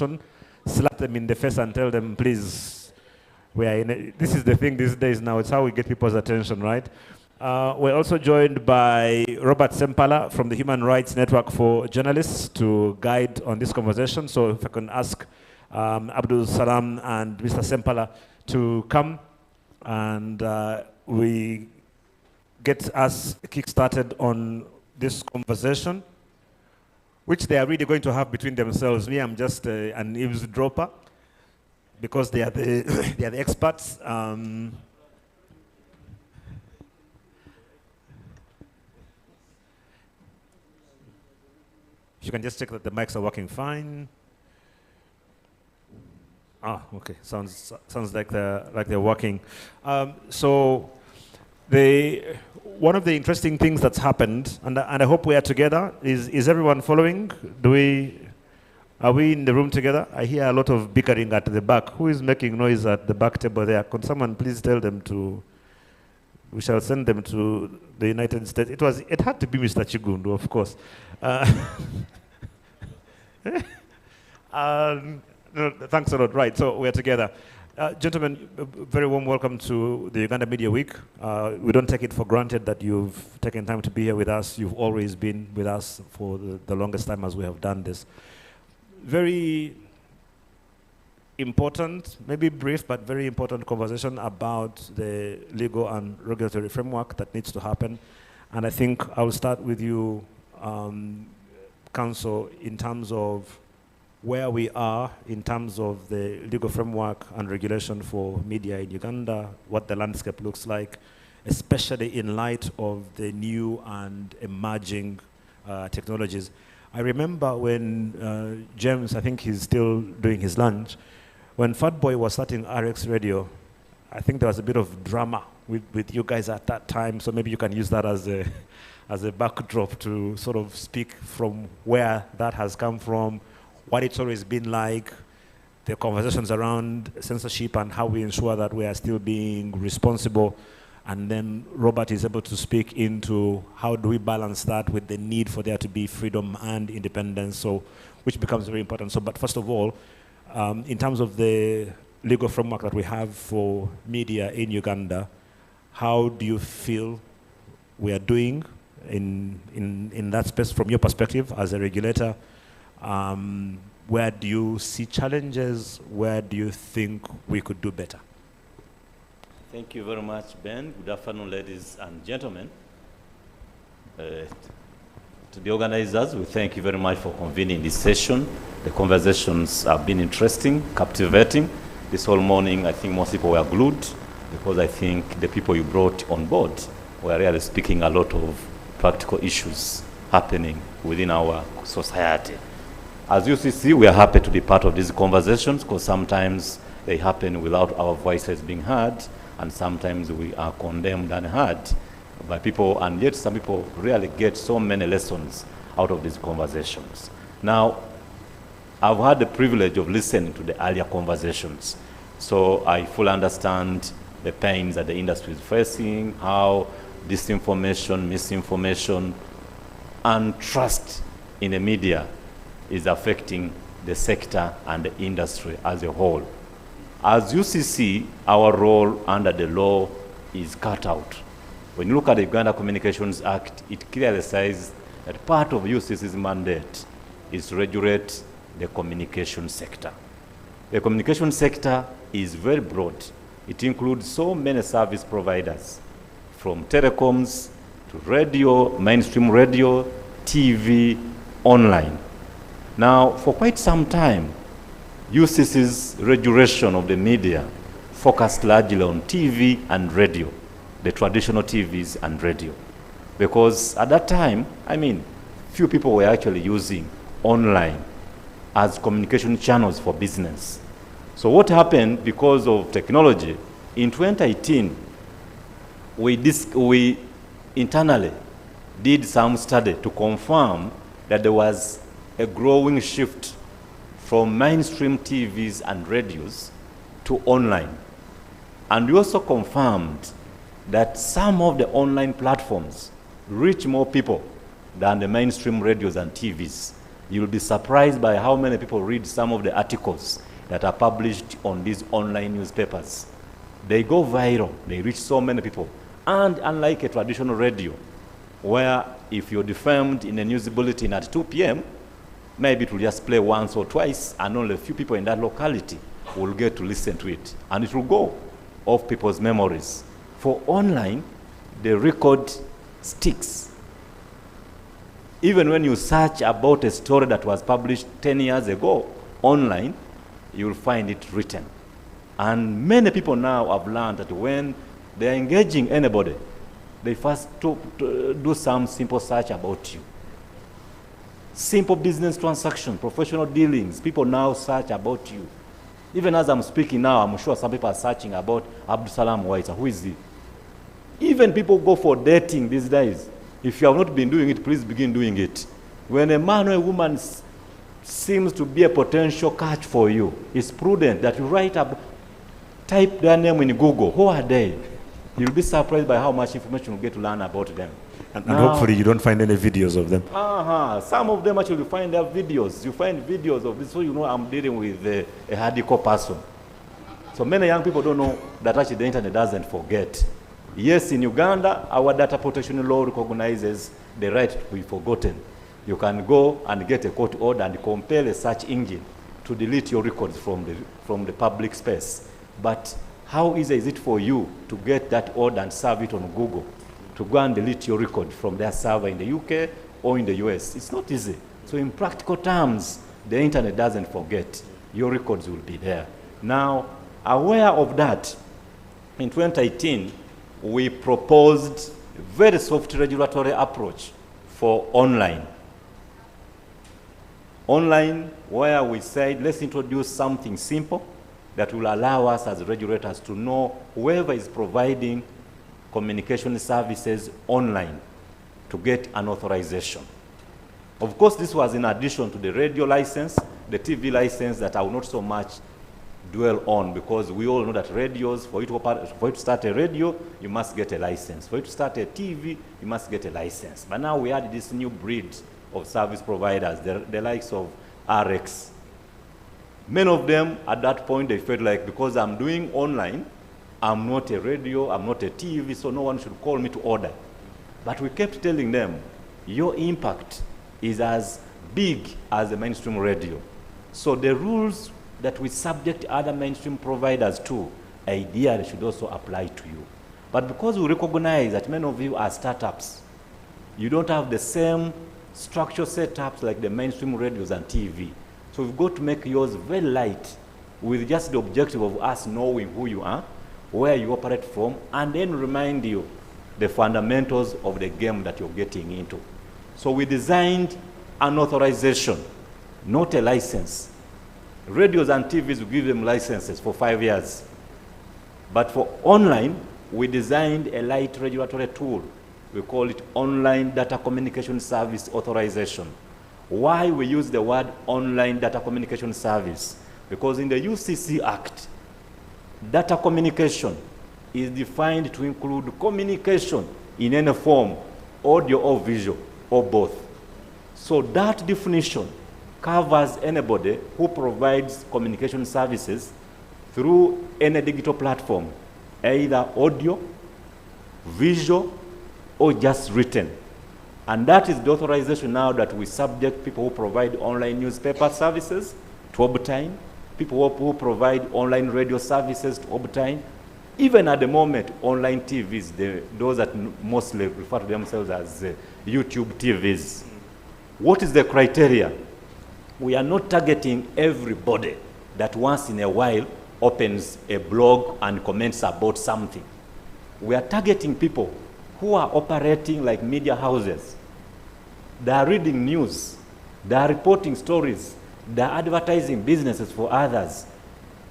conversation, slap them in the face and tell them, please, this is the thing these days now. It's how we get people's attention, right? We're also joined by Robert Sempala from the Human Rights Network for Journalists to guide on this conversation. So if I can ask Abdul Salam and Mr. Sempala to come and we get us kick-started on this conversation, which they are really going to have between themselves. Me, I'm just an eavesdropper because they are the, they are the experts. You can just check that the mics are working fine. Ah, okay. Sounds like they're working. So one of the interesting things that's happened, and I hope we are together. Is everyone following? Are we in the room together? I hear a lot of bickering at the back. Who is making noise at the back table there? Can someone please tell them to? We shall send them to the United States. It had to be Mr. Chigundu, of course. No, thanks a lot. Right, so we're together. Gentlemen, very warm welcome to the Uganda Media Week. We don't take it for granted that you've taken time to be here with us. You've always been with us for the longest time as we have done this. Very important, maybe brief, but very important conversation about the legal and regulatory framework that needs to happen. And I think I'll start with you, Council, in terms of where we are in terms of the legal framework and regulation for media in Uganda, what the landscape looks like, especially in light of the new and emerging technologies. I remember when James, I think he's still doing his lunch, when Fatboy was starting RX Radio, I think there was a bit of drama with you guys at that time, so maybe you can use that as a backdrop to sort of speak from where that has come from, what it's always been like, the conversations around censorship and how we ensure that we are still being responsible. And then Robert is able to speak into how do we balance that with the need for there to be freedom and independence, so which becomes very important. So, but first of all, in terms of the legal framework that we have for media in Uganda, how do you feel we are doing in that space from your perspective as a regulator? Where do you see challenges? Where do you think we could do better? Thank you very much, Ben. Good afternoon, ladies and gentlemen. To the organizers, we thank you very much for convening this session. The conversations have been interesting, captivating. This whole morning, I think most people were glued because I think the people you brought on board were really speaking a lot of practical issues happening within our society. As UCC, we are happy to be part of these conversations because sometimes they happen without our voices being heard, and sometimes we are condemned and heard by people, and yet some people really get so many lessons out of these conversations. Now, I've had the privilege of listening to the earlier conversations, so I fully understand the pains that the industry is facing, how disinformation, misinformation, and trust in the media is affecting the sector and the industry as a whole. As UCC, our role under the law is cut out. When you look at the Uganda Communications Act, it clearly says that part of UCC's mandate is to regulate the communication sector. The communication sector is very broad. It includes so many service providers, from telecoms to radio, mainstream radio, TV, online. Now, for quite some time, UCC's regulation of the media focused largely on TV and radio, the traditional TVs and radio. Because at that time, I mean, few people were actually using online as communication channels for business. So what happened because of technology, in 2018, we internally did some study to confirm that there was a growing shift from mainstream TVs and radios to online. And we also confirmed that some of the online platforms reach more people than the mainstream radios and TVs. You'll be surprised by how many people read some of the articles that are published on these online newspapers. They go viral, they reach so many people. And unlike a traditional radio, where if you're defamed in a news bulletin at 2 p.m., maybe it will just play once or twice, and only a few people in that locality will get to listen to it. And it will go off people's memories. For online, the record sticks. Even when you search about a story that was published 10 years ago online, you'll find it written. And many people now have learned that when they're engaging anybody, they first do some simple search about you. Simple business transaction, professional dealings, people now search about you. Even as I'm speaking now, I'm sure some people are searching about Abdusalam Waita. Who is he? Even people go for dating these days. If you have not been doing it, please begin doing it. When a man or a woman seems to be a potential catch for you, it's prudent that you type their name in Google. Who are they? You'll be surprised by how much information you get to learn about them. And hopefully you don't find any videos of them. Some of them actually find their videos. You find videos of this, so you know I'm dealing with a hardcore person. So many young people don't know that actually the internet doesn't forget. Yes, in Uganda, our data protection law recognizes the right to be forgotten. You can go and get a court order and compel a search engine to delete your records from the public space. But how easy is it for you to get that order and serve it on Google, to go and delete your record from their server in the UK or in the US? It's not easy. So in practical terms, the internet doesn't forget. Your records will be there. Now, aware of that, in 2018, we proposed a very soft regulatory approach for online. Online, where we said, let's introduce something simple that will allow us as regulators to know whoever is providing communication services online to get an authorization. Of course, this was in addition to the radio license, the TV license that I will not so much dwell on, because we all know that radios, for you to start a radio, you must get a license. For you to start a TV, you must get a license. But now we had this new breed of service providers, the likes of RX. Many of them, at that point, they felt like, because I'm doing online, I'm not a radio, I'm not a TV, so no one should call me to order. But we kept telling them, your impact is as big as the mainstream radio. So the rules that we subject other mainstream providers to, ideally should also apply to you. But because we recognize that many of you are startups, you don't have the same structure setups like the mainstream radios and TV. So we've got to make yours very light, with just the objective of us knowing who you are, where you operate from, and then remind you the fundamentals of the game that you're getting into. So we designed an authorization, not a license. Radios and TVs, we give them licenses for 5 years. But for online, we designed a light regulatory tool. We call it Online Data Communication Service Authorization. Why we use the word Online Data Communication Service? Because in the UCC Act, data communication is defined to include communication in any form, audio or visual, or both. So that definition covers anybody who provides communication services through any digital platform, either audio, visual, or just written. And that is the authorization now that we subject people who provide online newspaper services to obtain, people who provide online radio services to obtain. Even at the moment, online TVs, those that mostly refer to themselves as YouTube TVs. What is the criteria? We are not targeting everybody that once in a while opens a blog and comments about something. We are targeting people who are operating like media houses. They are reading news. They are reporting stories. They are advertising businesses for others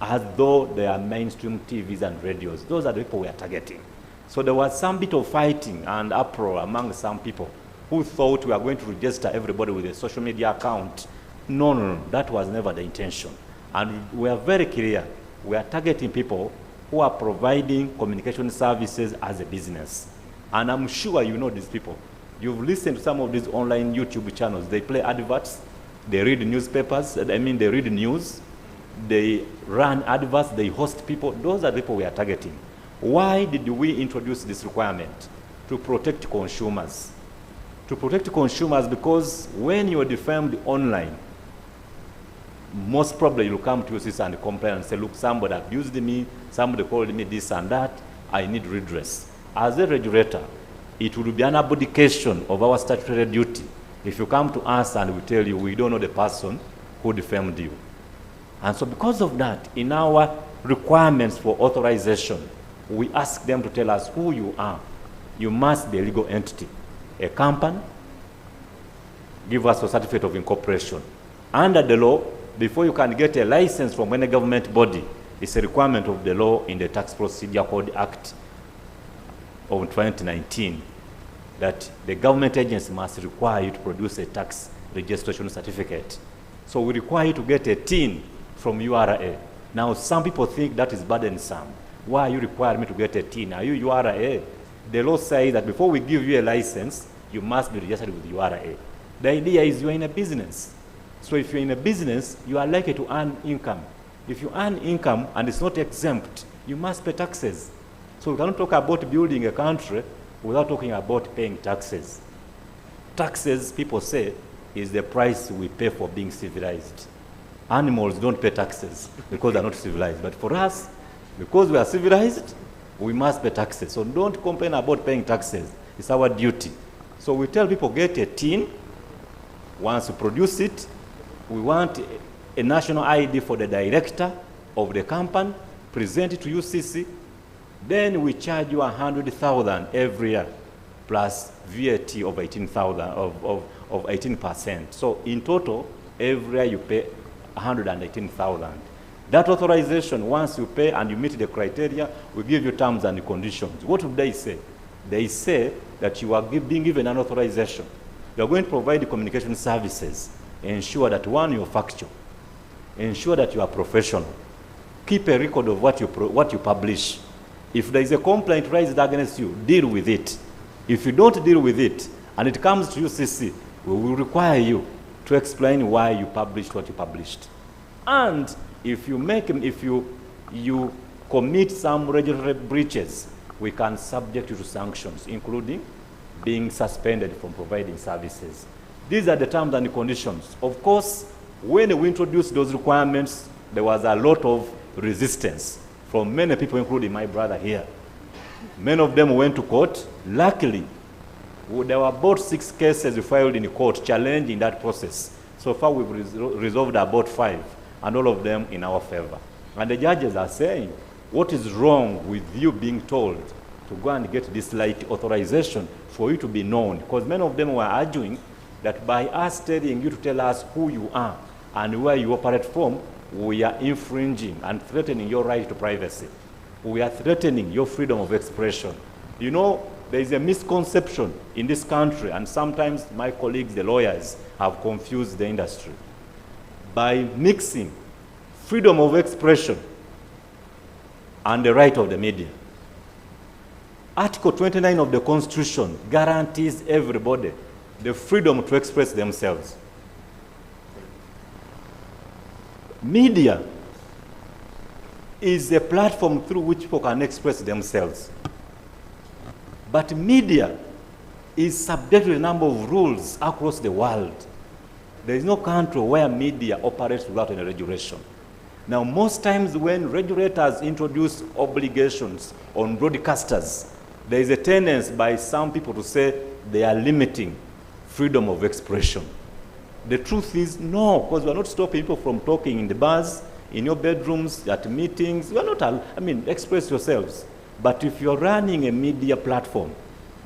as though they are mainstream TVs and radios. Those are the people we are targeting. So there was some bit of fighting and uproar among some people who thought we are going to register everybody with a social media account. No, that was never the intention. And we are very clear. We are targeting people who are providing communication services as a business. And I'm sure you know these people. You've listened to some of these online YouTube channels. They play adverts. They read newspapers, they read news, they run adverts, they host people. Those are the people we are targeting. Why did we introduce this requirement? To protect consumers. To protect consumers, because when you are defamed online, most probably you'll come to UCC and complain and say, look, somebody abused me, somebody called me this and that, I need redress. As a regulator, it will be an abdication of our statutory duty if you come to us and we tell you we don't know the person who defamed you. And so because of that, in our requirements for authorization, we ask them to tell us who you are. You must be a legal entity, a company, give us a certificate of incorporation. Under the law, before you can get a license from any government body, it's a requirement of the law in the Tax Procedure Code Act of 2019 that the government agency must require you to produce a tax registration certificate. So we require you to get a TIN from URA. Now, some people think that is burdensome. Why you require me to get a TIN? Are you URA? The law says that before we give you a license, you must be registered with URA. The idea is you're in a business. So if you're in a business, you are likely to earn income. If you earn income and it's not exempt, you must pay taxes. So we cannot talk about building a country without talking about paying taxes. Taxes, people say, is the price we pay for being civilized. Animals don't pay taxes because they're not civilized. But for us, because we are civilized, we must pay taxes. So don't complain about paying taxes. It's our duty. So we tell people, get a TIN. Once you produce it, we want a national ID for the director of the company, present it to UCC. Then we charge you 100,000 every year, plus VAT of 18,000 of 18%. So in total, every year you pay 118,000. That authorization, once you pay and you meet the criteria, we give you terms and conditions. What would they say? They say that you are being given an authorization. You are going to provide the communication services. Ensure that, one, you're factual. Ensure that you are professional. Keep a record of what you publish. If there is a complaint raised against you, deal with it. If you don't deal with it, and it comes to UCC, we will require you to explain why you published what you published. And if you commit some regulatory breaches, we can subject you to sanctions, including being suspended from providing services. These are the terms and conditions. Of course, when we introduced those requirements, there was a lot of resistance from many people, including my brother here. Many of them went to court. Luckily, there were about 6 cases filed in court challenging that process. So far, we've resolved about 5, and all of them in our favor. And the judges are saying, what is wrong with you being told to go and get this light authorization for you to be known? Because many of them were arguing that by us telling you to tell us who you are and where you operate from, we are infringing and threatening your right to privacy. We are threatening your freedom of expression. You know, there is a misconception in this country, and sometimes my colleagues, the lawyers, have confused the industry by mixing freedom of expression and the right of the media. Article 29 of the Constitution guarantees everybody the freedom to express themselves. Media is a platform through which people can express themselves. But media is subject to a number of rules across the world. There is no country where media operates without any regulation. Now, most times when regulators introduce obligations on broadcasters, there is a tendency by some people to say they are limiting freedom of expression. The truth is no, because we are not stopping people from talking in the bars, in your bedrooms, at meetings. We are not, express yourselves. But if you're running a media platform,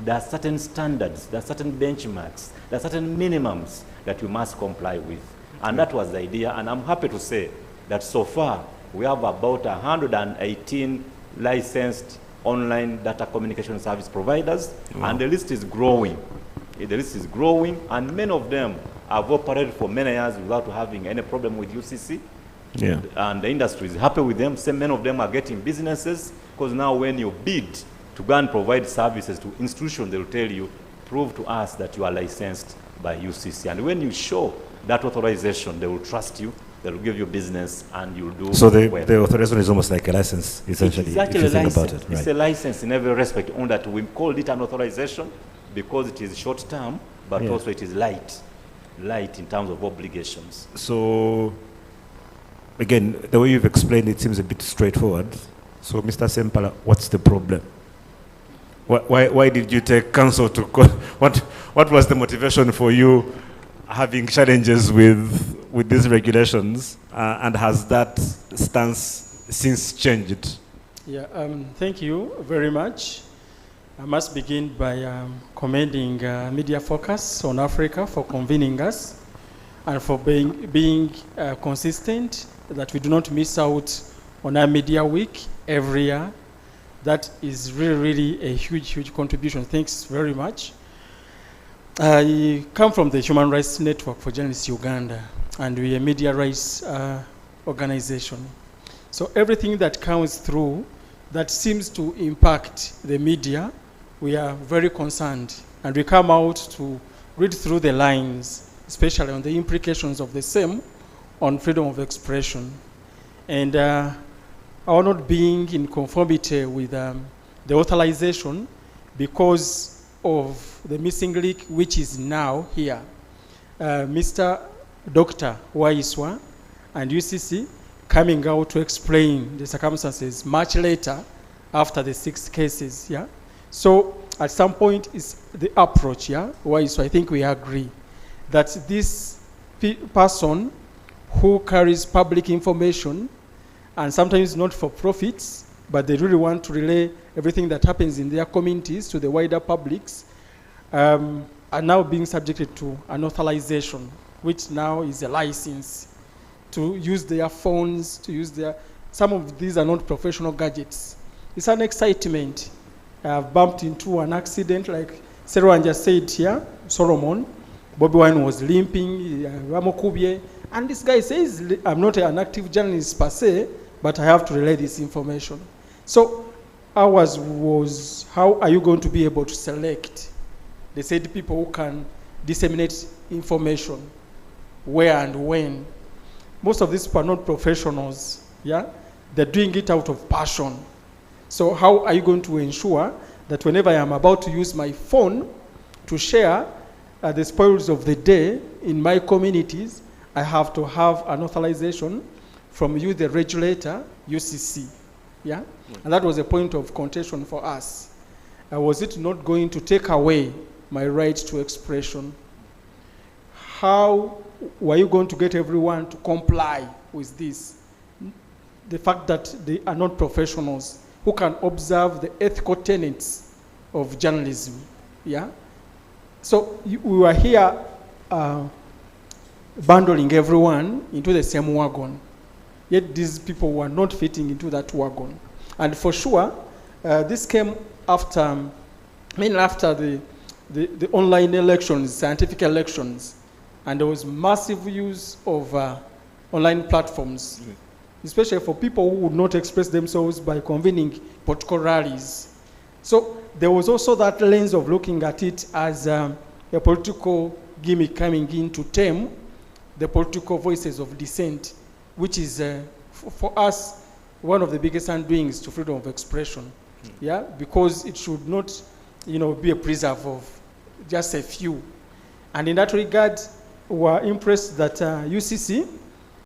there are certain standards, there are certain benchmarks, there are certain minimums that you must comply with. And that was the idea, and I'm happy to say that so far, we have about 118 licensed online data communication service providers, and the list is growing. The list is growing, and many of them have operated for many years without having any problem with UCC. Yeah. And the industry is happy with them. Many of them are getting businesses, because now when you bid to go and provide services to institutions, they will tell you, prove to us that you are licensed by UCC. And when you show that authorization, they will trust you, they will give you business, and you'll do So well. the authorization is almost like a license, essentially, Exactly, if you a think license. about it. It's Right. a license in every respect, only that we called it an authorization because it is short term, but Yeah. also it is light in terms of obligations. So, again, the way you've explained it seems a bit straightforward. So, Mr. Sempala, what's the problem? Why did you take counsel to what was the motivation for you having challenges with these regulations, and has that stance since changed? Yeah, thank you very much. I must begin by commending Media Focus on Africa for convening us and for being consistent, that we do not miss out on our Media Week every year. That is really, really a huge contribution. Thanks very much. I come from the Human Rights Network for Journalists Uganda, and we are a media rights organization. So everything that comes through that seems to impact the media, we are very concerned, and we come out to read through the lines, especially on the implications of the same on freedom of expression. And our not being in conformity with the authorization because of the missing link, which is now here. Mr. Dr. Waiswa and UCC coming out to explain the circumstances much later after the 6 cases, yeah? So at some point is the approach, yeah? Waiswa, I think we agree that this person who carries public information, and sometimes not for profits, but they really want to relay everything that happens in their communities to the wider publics, are now being subjected to an authorization, which now is a license to use their phones, to use their, some of these are not professional gadgets. It's an excitement. I've bumped into an accident, like Serwan just said here, Solomon, Bobby Wine was limping, Ramokubye, and this guy says, I'm not an active journalist per se, but I have to relay this information. So ours was, how are you going to be able to select? They said people who can disseminate information, where and when. Most of these people are not professionals, yeah? They're doing it out of passion. So how are you going to ensure that whenever I am about to use my phone to share the spoils of the day in my communities, I have to have an authorization from you, the regulator, UCC, yeah? And that was a point of contention for us. Was it not going to take away my right to expression? How were you going to get everyone to comply with this? The fact that they are not professionals who can observe the ethical tenets of journalism, yeah? So we were here bundling everyone into the same wagon, yet these people were not fitting into that wagon. And for sure, this came after, mainly after the online elections, scientific elections, and there was massive use of online platforms, especially for people who would not express themselves by convening political rallies. So there was also that lens of looking at it as a political gimmick coming in to tame the political voices of dissent, which is, for us, one of the biggest undoings to freedom of expression, yeah? Because it should not, be a preserve of just a few. And in that regard, we're impressed that UCC